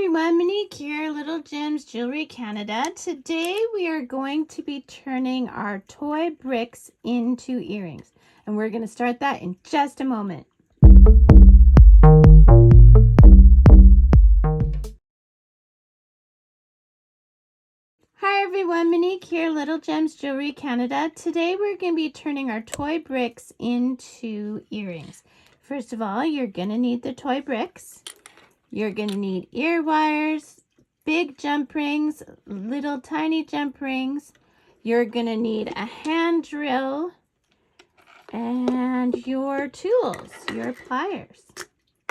everyone, Monique here, Little Gems Jewelry Canada. Today we are going to be turning our toy bricks into earrings, and we're going to start that in just a moment. Hi everyone, Monique here, Little Gems Jewelry Canada. Today we're going to be turning our toy bricks into earrings. First of all, you're going to need the toy bricks. You're going to need ear wires, big jump rings, little tiny jump rings. You're going to need a hand drill and your tools, your pliers.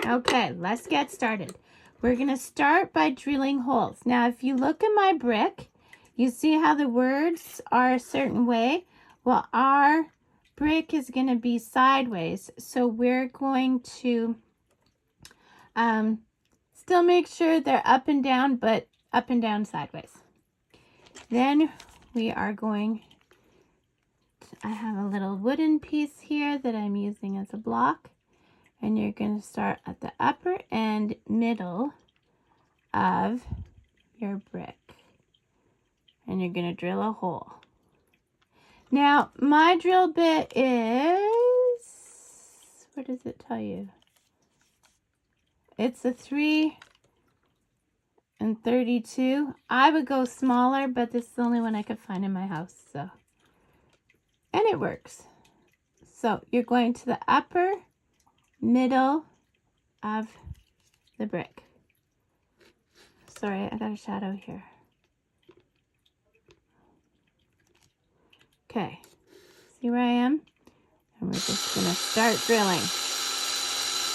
Okay, let's get started. We're going to start by drilling holes. Now, if you look at my brick, you see how the words are a certain way? Well, our brick is going to be sideways, so we're going to still make sure they're up and down, but up and down sideways. Then we are going I have a little wooden piece here that I'm using as a block, and you're going to start at the upper and middle of your brick, and you're going to drill a hole. Now my drill bit is, what does it tell you? It's a 3 and 32. I would go smaller, but this is the only one I could find in my house, so, and it works. So you're going to the upper middle of the brick. Sorry, I got a shadow here. Okay, see where I am? And we're just gonna start drilling.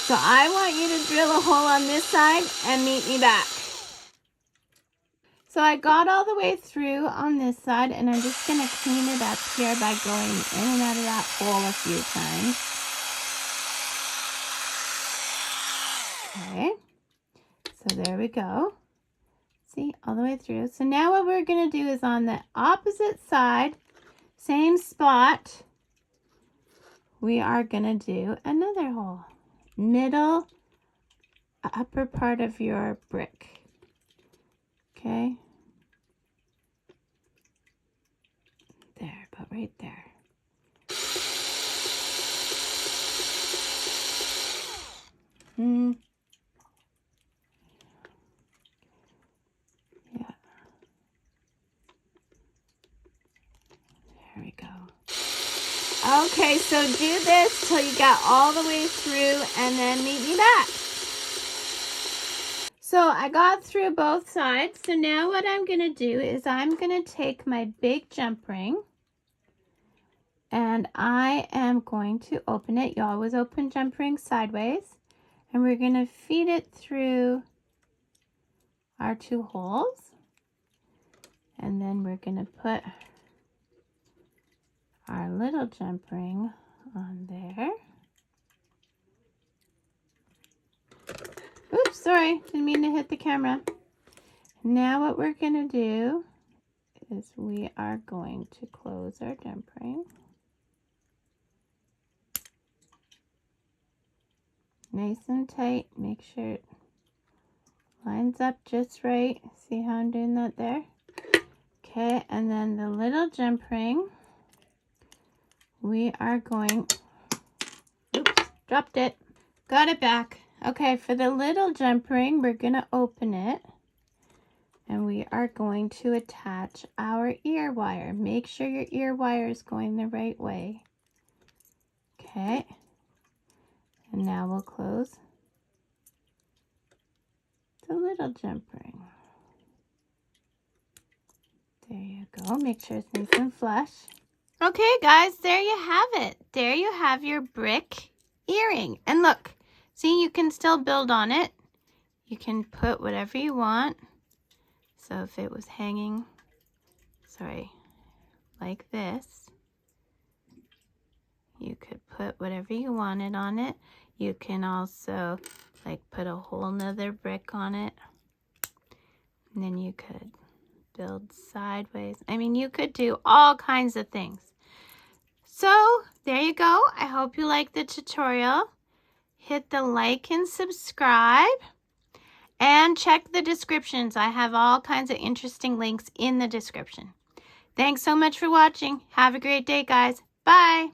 So I want you to drill a hole on this side and meet me back. So I got all the way through on this side, and I'm just going to clean it up here by going in and out of that hole a few times. Okay, so there we go. See, all the way through. So now what we're going to do is on the opposite side, same spot, we are going to do another hole. Middle, upper part of your brick. Okay. There, about right there. Yeah. There we go. Okay, so do this till you got all the way through and then meet me back. So I got through both sides. So now what I'm going to do is I'm going to take my big jump ring and I am going to open it. You always open jump rings sideways. And we're going to feed it through our two holes. And then we're going to put our little jump ring on there. Oops, sorry, didn't mean to hit the camera. Now what we're going to do is we are going to close our jump ring. Nice and tight, make sure it lines up just right. See how I'm doing that there? Okay, and then the little jump ring, we are going, oops, dropped it, got it back. Okay, for the little jump ring, we're going to open it and we are going to attach our ear wire. Make sure your ear wire is going the right way. Okay, and now we'll close the little jump ring. There you go, make sure it's nice and flush. Okay guys, there you have it. There you have your brick earring. And look, see, you can still build on it. You can put whatever you want. So if it was hanging, sorry, like this, you could put whatever you wanted on it. You can also like put a whole nother brick on it. And then you could build sideways. I mean, you could do all kinds of things. So there you go. I hope you liked the tutorial. Hit the like and subscribe. And check the descriptions. I have all kinds of interesting links in the description. Thanks so much for watching. Have a great day, guys. Bye.